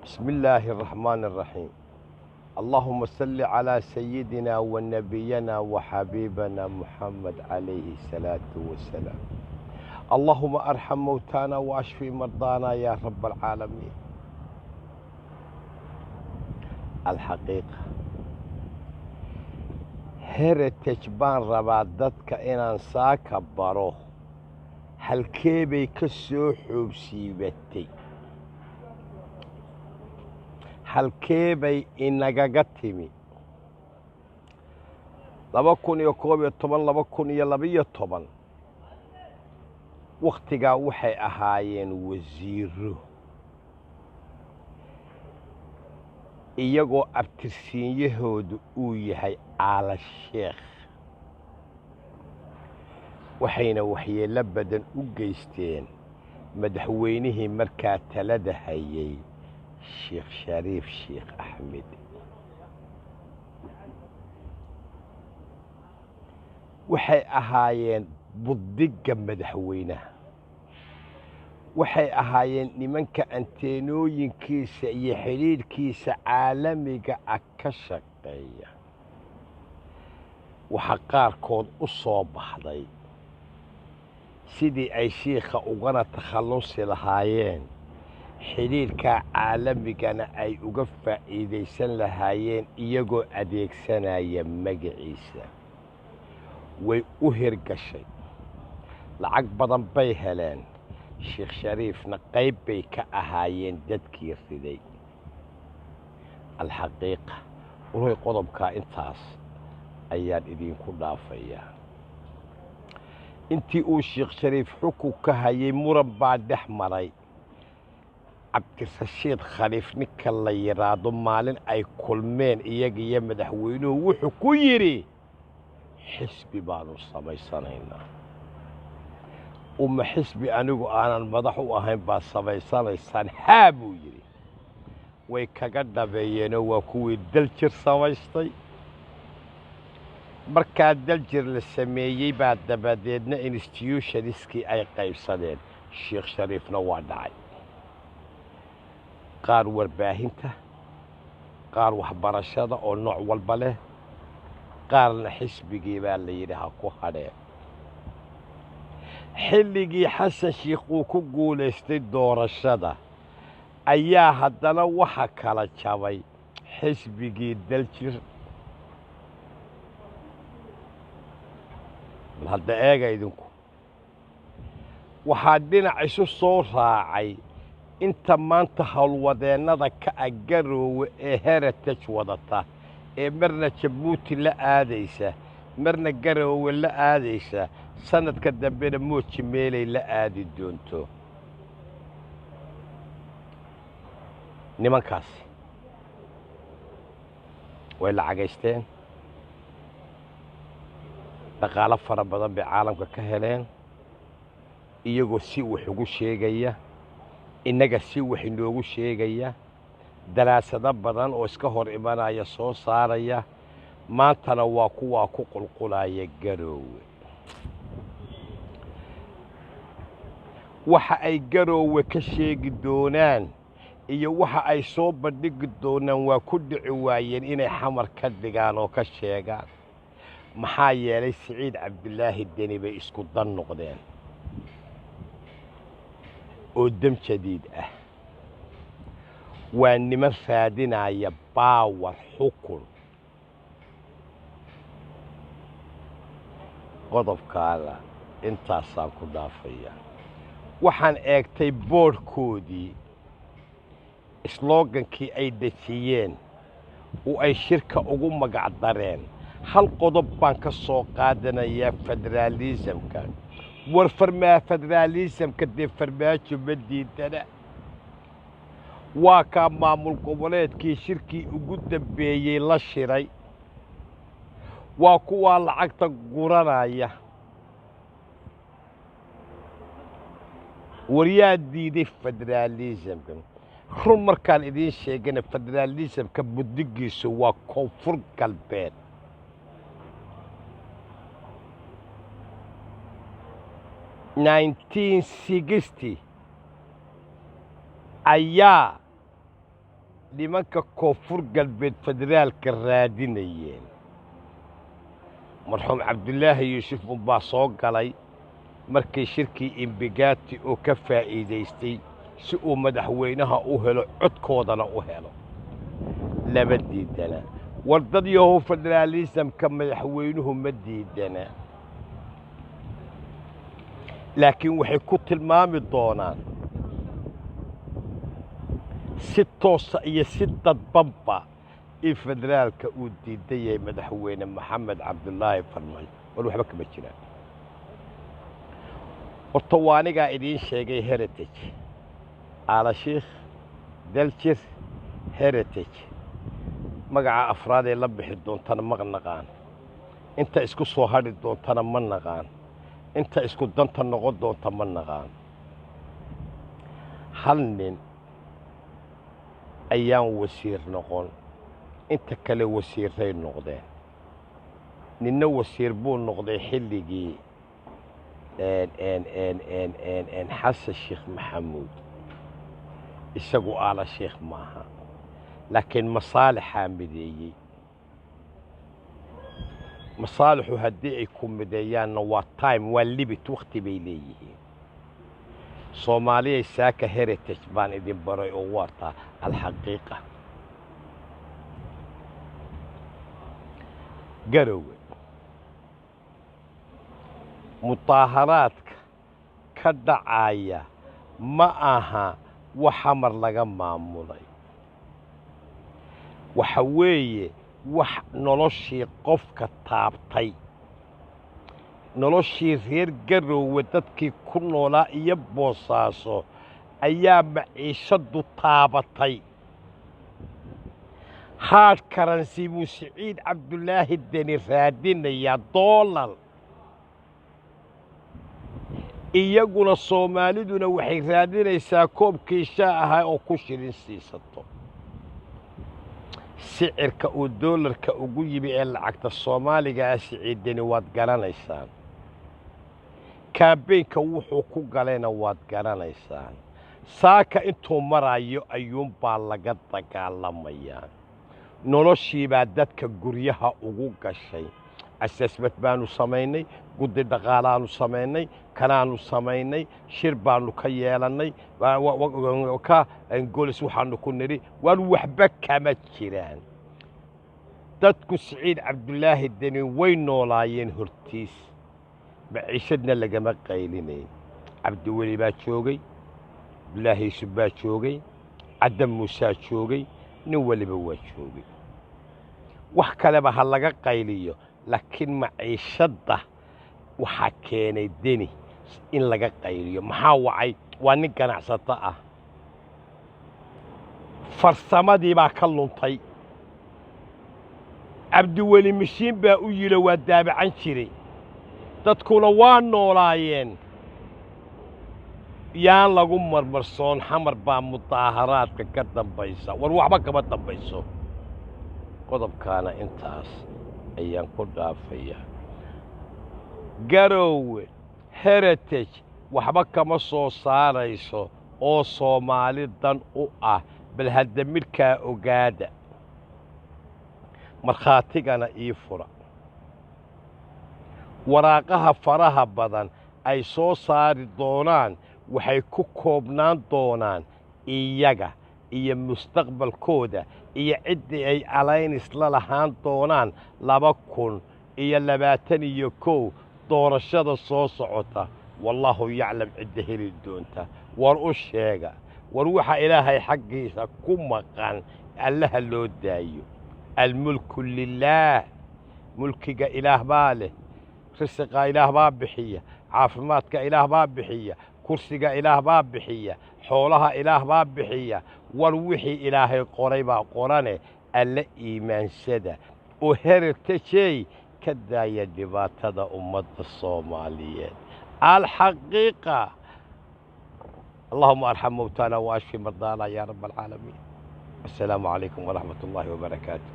بسم الله الرحمن الرحيم. اللهم صل على سيدنا ونبينا وحبيبنا محمد عليه الصلاة والسلام. اللهم ارحم موتانا واشفي مرضانا يا رب العالمين. الحقيقة heritage baan rabaa dadka inaan saaka baro halkee bay ka soo xoobsiibatay, halkee bay inagaga timi 2011 wakhtigaa waxay ahaayeen wasiiro iyagoo abtirsiinyahoodu uu yahay caala sheekh, waxayna waxyeello badan u geysteen madaxweynihii markaa talada hayay sheekh shariif sheekh axmed. waxay ahaayeen buddigga madaxweynaha, waxay ahaayeen nimanka anteenooyinkiisa iyo xidhiidhkiisa caalamiga ah ka shaqeeya. waxa qaarkood u soo baxday sidii ay shiikha ugana takhallusi lahaayeen, xidhiidhkaa caalamigana ay uga faa'iidaysan lahaayeen iyagoo adeegsanaya magaciisa. way u hirgashay, lacag badan bay heleen. sheekh shariifna qayb bay ka ahaayeen dadkii riday. alxaqiiqa ruuy qodobkaa intaas ayaan idinku dhaafayaa. intii uu sheekh shariif xukunka hayay muran baa dhex maray. cabdirashiid khaliif ninka la yidhaahdo maalin ay kulmeen iyaga iyo madaxweynuhu wuxuu ku yidhi xisbi baanu samaysanaynaa. uma xisbi anigu aanan madax u ahayn baad samaysanaysaan? haa buu yidhi. way kaga dhabeeyeenoo waa kuwii daljir samaystay. markaa daljir la sameeyey baa dabadeedna institutionskii ay qaybsadeen. sheekh shariifna waa dhacay. qaar warbaahinta, qaar waxbarashada oo nooc walba leh, qaarna xisbigii baa la yidhi ha ku hadheen. xilligii xasan sheikh uu ku guulaystay doorashada ayaa haddana waxa kala jabay xisbigii daljir. bal hadda eega idinku, waxaa dhinac isu soo raacay inta maanta howlwadeennada ka agaroowe ee heritage wadata, ee marna jabuuti la aadaysa, marna garoowe la aadaysa, sanadka dambena mooji meelay la aadi doonto. nimankaasi way lacagaysteen, dhaqaalo fara badan bay caalamka ka heleen, iyagoo si wax ugu sheegaya, innaga si wax inoogu sheegaya, daraasado badan oo iska hor imanaya soo saaraya. maantana waa kuwaa ku qulqulaya garoowe. waxa ay garoowe ka sheegi doonaan iyo waxa ay soo bandhigi doonaan waa ku dhici waayeen inay xamar ka dhigaan oo ka sheegaan. maxaa yeelay siciid cabdilaahi deni bay isku dan noqdeen oo dam jadiid ah. waa niman raadinaya baawar xukun. qodobkaada intaasaan ku dhaafaya. waxaan eegtay boodhkoodii, sloogankii ay dejiyeen oo ay shirka ugu magac dareen. hal qodob baan ka soo qaadanayaa federaalisamka. war federaalisamka dee farmaajo ma diidana. waa kaa maamul goboleedkii shirkii ugu dambeeyey la shiray. waa kuwaa lacagta guranaya. waryaa diiday federaalisamka. run markaan idiin sheegana federaalisamka buddigiisu waa koonfur galbeed. 1960 ayaa nimanka koonfur galbeed federaalka raadinayeen marxuum cabdulaahi yuusuf unbaa soo galay markii shirkii imbigati oo ka faa'iidaystay si uu madaxweynaha u helo codkoodana u helo lama diidana wardad yahow federaalisamka madaxweynuhu ma diidana laakiin waxay ku tilmaami doonaan si toosa iyo si dadbanba in federaalka uu diidan yahay madaxweyne maxamed cabdulaahi farmaajo war waxba kama jiraan horta waa anigaa idiin sheegay heritage aalashiikh daljir heritage magaca afraad ee la bixi doontana ma naqaan inta isku soo hadhi doontana ma naqaan inta isku danta noqon doonta ma naqaan hal nin ayaan wasiir noqon inta kale wasiiray noqdeen ninna wasiir buu noqday xilligii xasan sheekh maxamuud isagu aala sheekh maaha laakiin masaalixaa mideeyey masaalixu haddii ay ku mideeyaanna waa time waa limit wakhti bay leeyihiin soomaaliyay saaka heritage baan idin baray oo waartaa alxaqiiqa garowe mudaaharaadka ka dhacaya ma aha wax xamar laga maamulay waxa weeye wax noloshii qofka taabtay noloshii reer garowe dadkii ku noolaa iyo boosaaso ayaa maciishaddu taabatay haadh karansi buu siciid cabdulaahi deni raadinayaa doolar iyaguna soomaaliduna waxay raadinaysaa koobkii shaa ahaa oo ku shilin siisato sicirka uu doolarka ugu yimi ee lacagta soomaaliga ah siciid deni waad garanaysaan kaambeynka wuxuu ku galayna waad garanaysaan saaka intuu marayo ayuunbaa laga dagaalamayaa noloshiibaa dadka guryaha ugu gashay assessment baanu samaynay guddi dhaqaalaanu samaynay kanaanu samaynay shir baanu ka yeelannay ka golis waxaanu ku nidhi waan waxba kama jiraan dadku siciid cabdulaahi deni way noolaayeen hortiis maciishadna lagama qaylinayn cabdiweli baa joogay abdulaahi yuusuf baa joogay caddan muusaa joogay nin waliba waa joogay wax kaleba ha laga qayliyo laakiin maciishadda waxaa keenay deni in laga qayliyo maxaa wacay waa nin ganacsato ah farsamadii baa ka luntay cabdiweli mishiin baa u yidhi waa daabacan jiray dadkuna waa noolaayeen yaan lagu marmarsoon xamar baa mudaaharaadka ka dambaysa war waxba kama dambayso qodobkaana intaas ayaan ku dhaafayaa garowe heritage waxba kama soo saarayso oo soomaali dan u ah bal hadda midkaa ogaada markhaatigana ii fura waraaqaha faraha badan ay soo saari doonaan waxay ku koobnaan doonaan iyaga iyo mustaqbalkooda iyo ciddii ay alaynis la lahaan doonaan 2021 doorashada soo socota wallaahu yaclam cidda heli doonta war u sheega war waxa ilaahay xaggiisa ku maqan allaha loo daayo almulku lilaah mulkiga ilaah baa leh risiqa ilaah baa bixiya caafimaadka ilaah baa bixiya kursiga ilaah baa bixiya xoolaha ilaah baa bixiya war wixii ilaahay qoray baa qorane alla iimaansada oo heritage ka daaya dhibaatada ummadda Soomaaliyeed alxaqiiqa اللهم ارحم موتانا واشف مرضانا يا رب العالمين السلام عليكم ورحمة الله وبركاته